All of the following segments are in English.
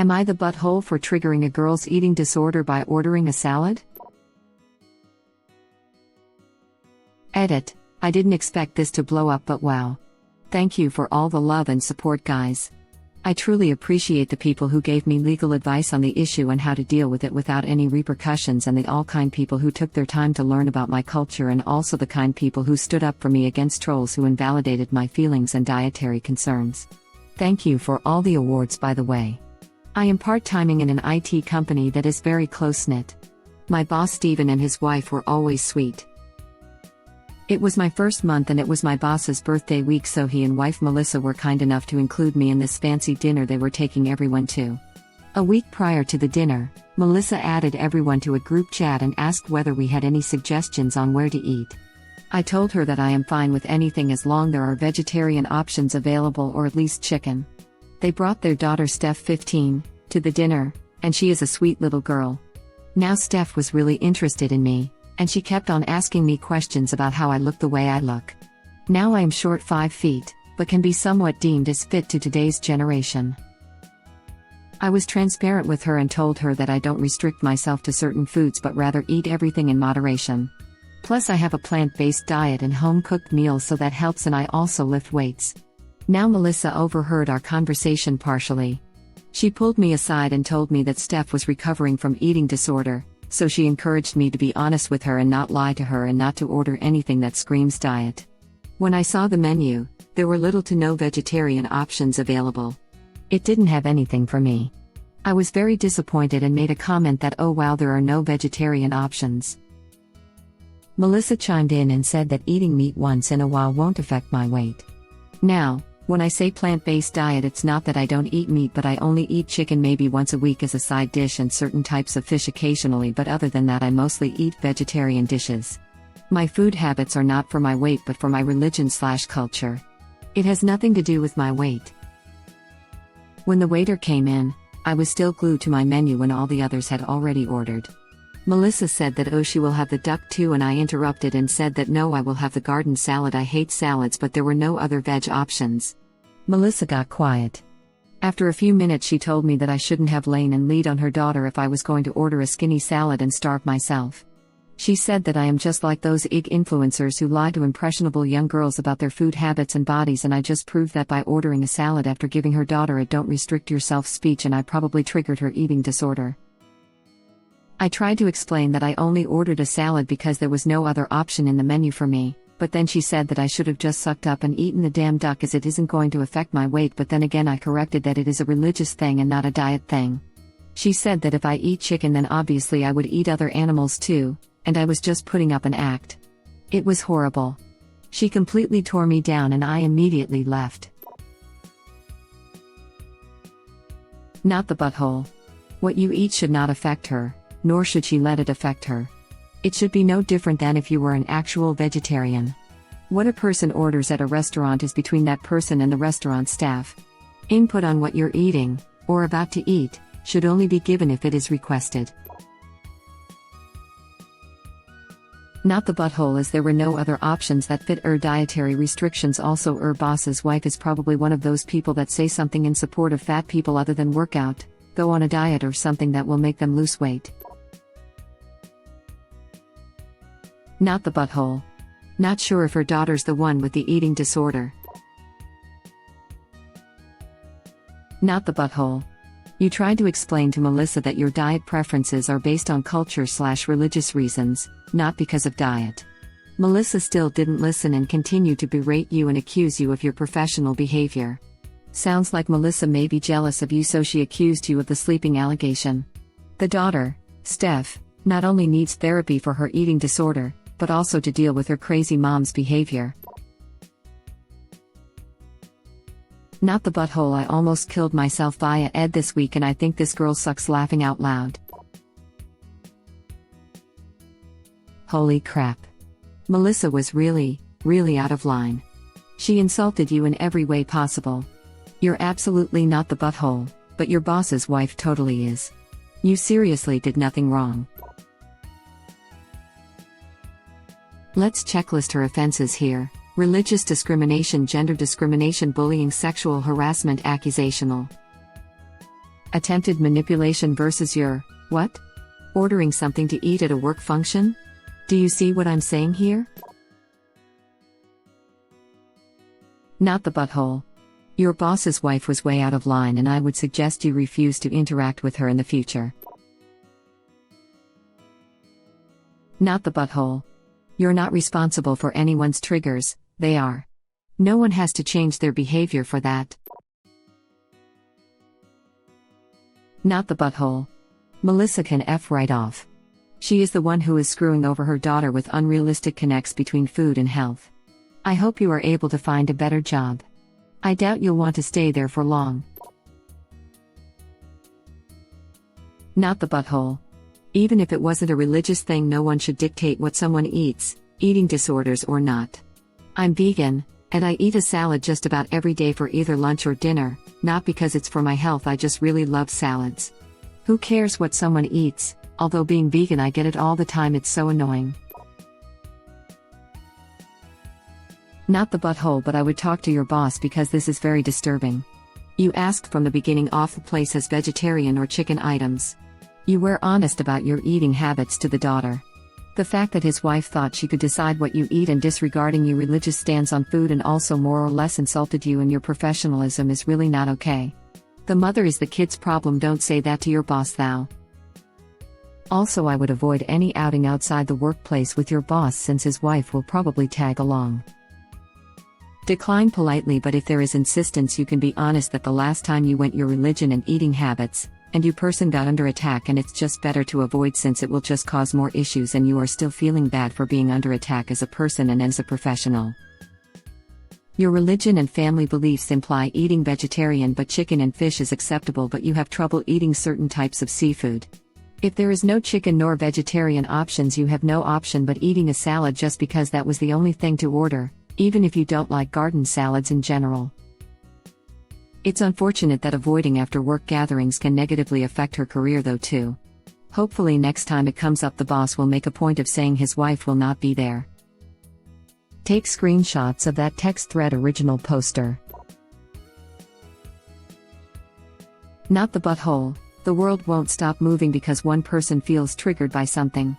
Am I the butthole for triggering a girl's eating disorder by ordering a salad? Edit. I didn't expect this to blow up, but wow. Thank you for all the love and support, guys. I truly appreciate the people who gave me legal advice on the issue and how to deal with it without any repercussions, and the all-kind people who took their time to learn about my culture, and also the kind people who stood up for me against trolls who invalidated my feelings and dietary concerns. Thank you for all the awards, by the way. I am part-timing in an IT company that is very close-knit. My boss Steven and his wife were always sweet. It was my first month and it was my boss's birthday week, so he and wife Melissa were kind enough to include me in this fancy dinner they were taking everyone to. A week prior to the dinner, Melissa added everyone to a group chat and asked whether we had any suggestions on where to eat. I told her that I am fine with anything as long there are vegetarian options available, or at least chicken. They brought their daughter Steph, 15, to the dinner, and she is a sweet little girl. Now Steph was really interested in me, and she kept on asking me questions about how I look the way I look. Now I am short 5 feet, but can be somewhat deemed as fit to today's generation. I was transparent with her and told her that I don't restrict myself to certain foods but rather eat everything in moderation. Plus I have a plant-based diet and home-cooked meals, so that helps, and I also lift weights. Now Melissa overheard our conversation partially. She pulled me aside and told me that Steph was recovering from eating disorder, so she encouraged me to be honest with her and not lie to her and not to order anything that screams diet. When I saw the menu, there were little to no vegetarian options available. It didn't have anything for me. I was very disappointed and made a comment that, oh wow, there are no vegetarian options. Melissa chimed in and said that eating meat once in a while won't affect my weight. Now, when I say plant-based diet, it's not that I don't eat meat, but I only eat chicken maybe once a week as a side dish and certain types of fish occasionally, but other than that I mostly eat vegetarian dishes. My food habits are not for my weight but for my religion/culture. It has nothing to do with my weight. When the waiter came in, I was still glued to my menu when all the others had already ordered. Melissa said that oh, she will have the duck too, and I interrupted and said that no, I will have the garden salad. I hate salads, but there were no other veg options. Melissa got quiet. After a few minutes she told me that I shouldn't have lain and lead on her daughter if I was going to order a skinny salad and starve myself. She said that I am just like those IG influencers who lie to impressionable young girls about their food habits and bodies, and I just proved that by ordering a salad after giving her daughter a don't restrict yourself speech, and I probably triggered her eating disorder. I tried to explain that I only ordered a salad because there was no other option in the menu for me, but then she said that I should have just sucked up and eaten the damn duck as it isn't going to affect my weight, but then again I corrected that it is a religious thing and not a diet thing. She said that if I eat chicken then obviously I would eat other animals too, and I was just putting up an act. It was horrible. She completely tore me down and I immediately left. Not the butthole. What you eat should not affect her, nor should she let it affect her. It should be no different than if you were an actual vegetarian. What a person orders at a restaurant is between that person and the restaurant staff. Input on what you're eating, or about to eat, should only be given if it is requested. Not the butthole, as there were no other options that fit dietary restrictions. Also boss's wife is probably one of those people that say something in support of fat people other than workout, go on a diet or something that will make them lose weight. Not the butthole. Not sure if her daughter's the one with the eating disorder. Not the butthole. You tried to explain to Melissa that your diet preferences are based on culture/religious reasons, not because of diet. Melissa still didn't listen and continued to berate you and accuse you of your professional behavior. Sounds like Melissa may be jealous of you, so she accused you of the sleeping allegation. The daughter, Steph, not only needs therapy for her eating disorder, but also to deal with her crazy mom's behavior. Not the butthole. I almost killed myself via Ed this week and I think this girl sucks, laughing out loud. Holy crap. Melissa was really out of line. She insulted you in every way possible. You're absolutely not the butthole, but your boss's wife totally is. You seriously did nothing wrong. Let's checklist her offenses here. Religious discrimination, gender discrimination, bullying, sexual harassment, accusational. Attempted manipulation versus your, what? Ordering something to eat at a work function? Do you see what I'm saying here? Not the butthole. Your boss's wife was way out of line, and I would suggest you refuse to interact with her in the future. Not the butthole. You're not responsible for anyone's triggers, they are. No one has to change their behavior for that. Not the butthole. Melissa can F right off. She is the one who is screwing over her daughter with unrealistic connects between food and health. I hope you are able to find a better job. I doubt you'll want to stay there for long. Not the butthole. Even if it wasn't a religious thing, no one should dictate what someone eats, eating disorders or not. I'm vegan, and I eat a salad just about every day for either lunch or dinner, not because it's for my health, I just really love salads. Who cares what someone eats? Although being vegan, I get it all the time, it's so annoying. Not the butthole, but I would talk to your boss because this is very disturbing. You asked from the beginning off the place as vegetarian or chicken items. You were honest about your eating habits to the daughter. The fact that his wife thought she could decide what you eat and disregarding your religious stance on food and also more or less insulted you and your professionalism is really not okay. The mother is the kid's problem, don't say that to your boss thou. Also, I would avoid any outing outside the workplace with your boss since his wife will probably tag along. Decline politely, but if there is insistence, you can be honest that the last time you went your religion and eating habits, and you person got under attack, and it's just better to avoid since it will just cause more issues and you are still feeling bad for being under attack as a person and as a professional. Your religion and family beliefs imply eating vegetarian, but chicken and fish is acceptable, but you have trouble eating certain types of seafood. If there is no chicken nor vegetarian options, you have no option but eating a salad just because that was the only thing to order, even if you don't like garden salads in general. It's unfortunate that avoiding after-work gatherings can negatively affect her career though too. Hopefully next time it comes up the boss will make a point of saying his wife will not be there. Take screenshots of that text thread original poster. Not the butthole. The world won't stop moving because one person feels triggered by something.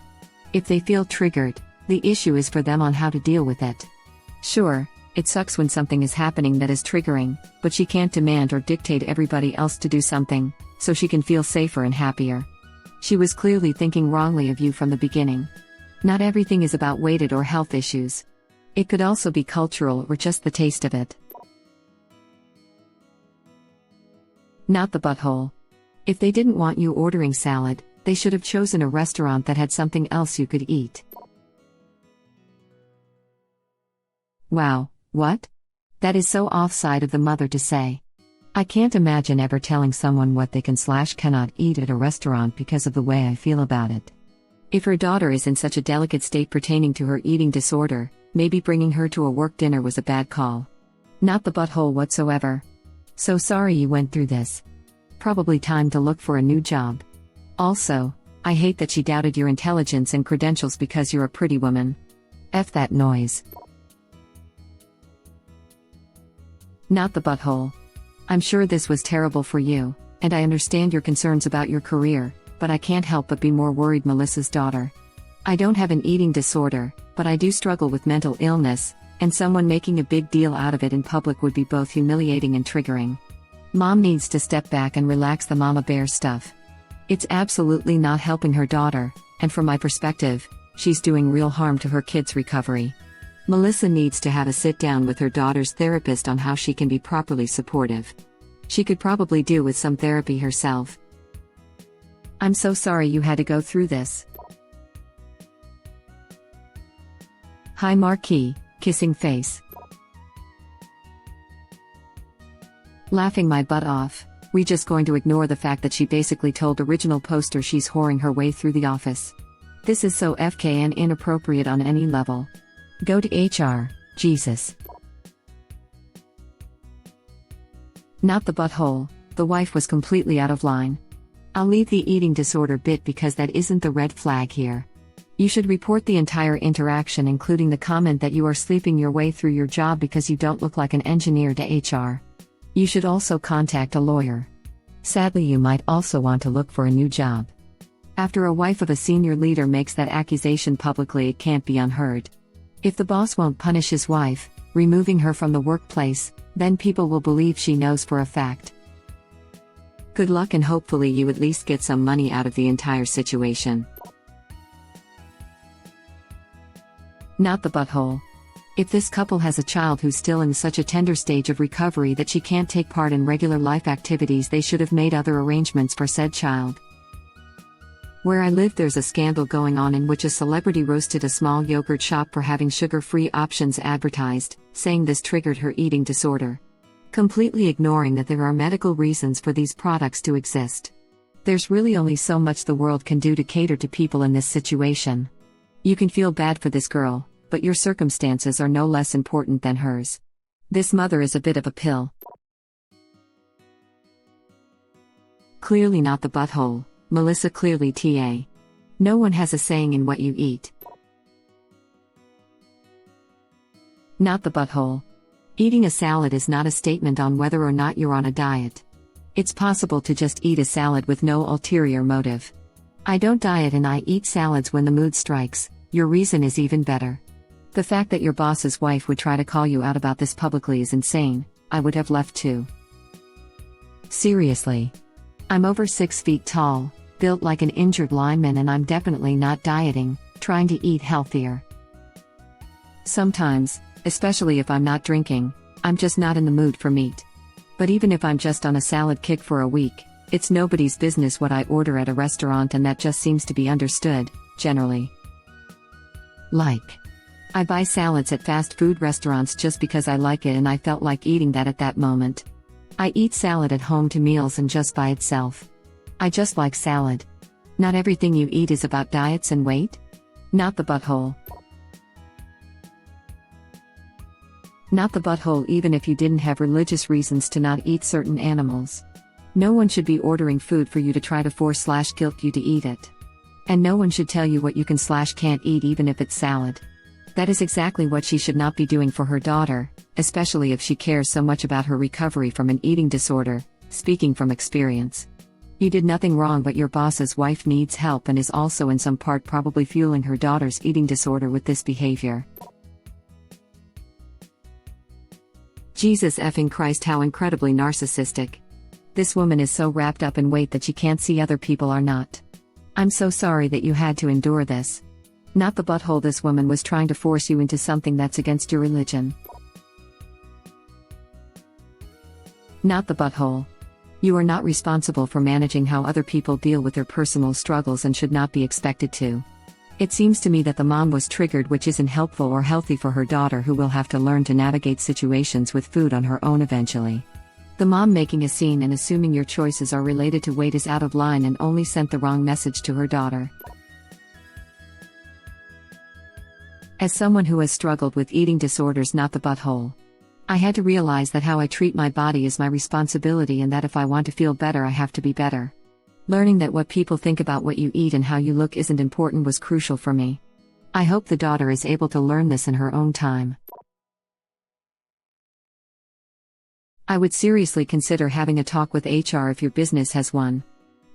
If they feel triggered, the issue is for them on how to deal with it. Sure, it sucks when something is happening that is triggering, but she can't demand or dictate everybody else to do something, so she can feel safer and happier. She was clearly thinking wrongly of you from the beginning. Not everything is about weighted or health issues. It could also be cultural or just the taste of it. Not the butthole. If they didn't want you ordering salad, they should have chosen a restaurant that had something else you could eat. Wow, what? That is so offside of the mother to say. I can't imagine ever telling someone what they can/cannot eat at a restaurant because of the way I feel about it. If her daughter is in such a delicate state pertaining to her eating disorder, maybe bringing her to a work dinner was a bad call. Not the butthole whatsoever. So sorry you went through this. Probably time to look for a new job. Also, I hate that she doubted your intelligence and credentials because you're a pretty woman. F that noise. Not the butthole. I'm sure this was terrible for you, and I understand your concerns about your career, but I can't help but be more worried Melissa's daughter. I don't have an eating disorder, but I do struggle with mental illness, and someone making a big deal out of it in public would be both humiliating and triggering. Mom needs to step back and relax the mama bear stuff. It's absolutely not helping her daughter, and from my perspective, she's doing real harm to her kid's recovery. Melissa needs to have a sit-down with her daughter's therapist on how she can be properly supportive. She could probably do with some therapy herself. I'm so sorry you had to go through this. Hi Marquis, kissing face. Laughing my butt off. We just going to ignore the fact that she basically told original poster she's whoring her way through the office. This is so FK and inappropriate on any level. Go to HR, Jesus. Not the butthole, the wife was completely out of line. I'll leave the eating disorder bit because that isn't the red flag here. You should report the entire interaction, including the comment that you are sleeping your way through your job because you don't look like an engineer, to HR. You should also contact a lawyer. Sadly, you might also want to look for a new job. After a wife of a senior leader makes that accusation publicly, it can't be unheard. If the boss won't punish his wife, removing her from the workplace, then people will believe she knows for a fact. Good luck, and hopefully you at least get some money out of the entire situation. Not the butthole. If this couple has a child who's still in such a tender stage of recovery that she can't take part in regular life activities, they should have made other arrangements for said child. Where I live, there's a scandal going on in which a celebrity roasted a small yogurt shop for having sugar-free options advertised, saying this triggered her eating disorder. Completely ignoring that there are medical reasons for these products to exist. There's really only so much the world can do to cater to people in this situation. You can feel bad for this girl, but your circumstances are no less important than hers. This mother is a bit of a pill. Clearly not the butthole. Melissa, clearly TA. No one has a saying in what you eat. Not the butthole. Eating a salad is not a statement on whether or not you're on a diet. It's possible to just eat a salad with no ulterior motive. I don't diet and I eat salads when the mood strikes. Your reason is even better. The fact that your boss's wife would try to call you out about this publicly is insane. I would have left too. Seriously. I'm over 6 feet tall, built like an injured lineman, and I'm definitely not dieting, trying to eat healthier. Sometimes, especially if I'm not drinking, I'm just not in the mood for meat. But even if I'm just on a salad kick for a week, it's nobody's business what I order at a restaurant, and that just seems to be understood, generally. Like, I buy salads at fast food restaurants just because I like it and I felt like eating that at that moment. I eat salad at home to meals and just by itself. I just like salad. Not everything you eat is about diets and weight. Not the butthole. Not the butthole. Even if you didn't have religious reasons to not eat certain animals. No one should be ordering food for you to try to force/guilt you to eat it. And no one should tell you what you can/can't eat, even if it's salad. That is exactly what she should not be doing for her daughter, especially if she cares so much about her recovery from an eating disorder, speaking from experience. You did nothing wrong, but your boss's wife needs help and is also in some part probably fueling her daughter's eating disorder with this behavior. Jesus effing Christ, how incredibly narcissistic. This woman is so wrapped up in weight that she can't see other people are not. I'm so sorry that you had to endure this. Not the butthole. This woman was trying to force you into something that's against your religion. Not the butthole. You are not responsible for managing how other people deal with their personal struggles and should not be expected to. It seems to me that the mom was triggered, which isn't helpful or healthy for her daughter, who will have to learn to navigate situations with food on her own eventually. The mom making a scene and assuming your choices are related to weight is out of line and only sent the wrong message to her daughter. As someone who has struggled with eating disorders, not the butthole. I had to realize that how I treat my body is my responsibility, and that if I want to feel better, I have to be better. Learning that what people think about what you eat and how you look isn't important was crucial for me. I hope the daughter is able to learn this in her own time. I would seriously consider having a talk with HR if your business has one.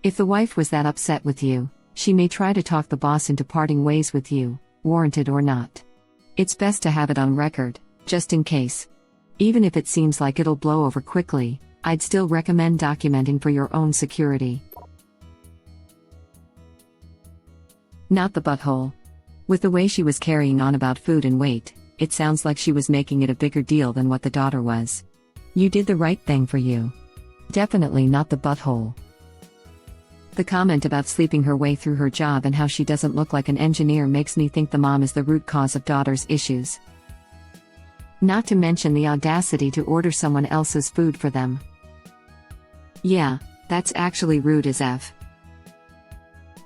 If the wife was that upset with you, she may try to talk the boss into parting ways with you, warranted or not. It's best to have it on record, just in case. Even if it seems like it'll blow over quickly, I'd still recommend documenting for your own security. Not the butthole. With the way she was carrying on about food and weight, it sounds like she was making it a bigger deal than what the daughter was. You did the right thing for you. Definitely not the butthole. The comment about sleeping her way through her job and how she doesn't look like an engineer makes me think the mom is the root cause of daughter's issues. Not to mention the audacity to order someone else's food for them. Yeah, that's actually rude as F.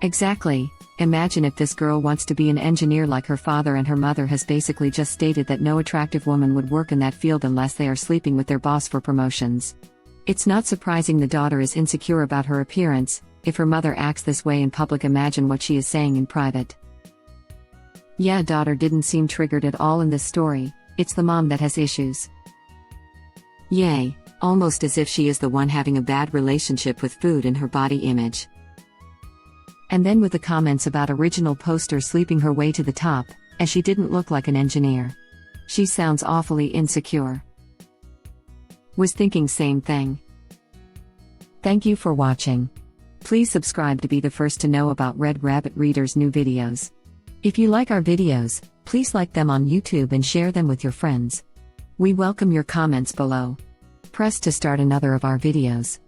Exactly. Imagine if this girl wants to be an engineer like her father, and her mother has basically just stated that no attractive woman would work in that field unless they are sleeping with their boss for promotions. It's not surprising the daughter is insecure about her appearance. If her mother acts this way in public, imagine what she is saying in private. Yeah, daughter didn't seem triggered at all in this story. It's the mom that has issues. Yay, Almost as if she is the one having a bad relationship with food and her body image. And then with the comments about original poster sleeping her way to the top, as she didn't look like an engineer. She sounds awfully insecure. Was thinking same thing. Thank you for watching. Please subscribe to be the first to know about Red Rabbit Reader's new videos. If you like our videos, please like them on YouTube and share them with your friends. We welcome your comments below. Press to start another of our videos.